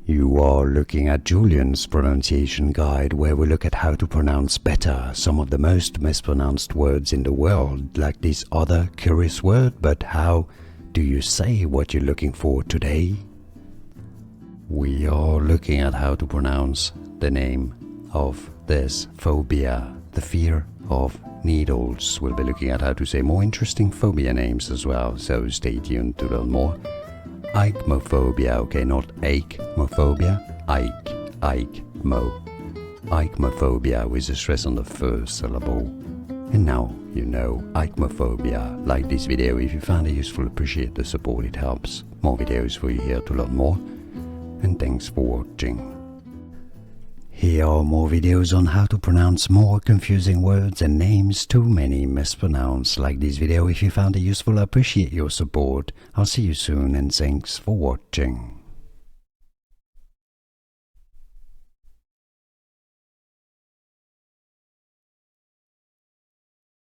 You are looking at Julian's pronunciation guide, where we look at how to pronounce better some of the most mispronounced words in the world, like this other curious word. But how do you say what you're looking for today? We are looking at how to pronounce the name of this phobia, the fear of needles. We'll be looking at how to say more interesting phobia names as well, so stay tuned to learn more. Aichmophobia, okay, not aichmophobia, Aichmophobia with a stress on the first syllable. And now you know Aichmophobia. Like this video if you found it useful, appreciate the support, it helps. More videos for you here to learn more, and thanks for watching. Here are more videos on how to pronounce more confusing words and names too many mispronounced. Like this video if you found it useful, I appreciate your support. I'll see you soon and thanks for watching.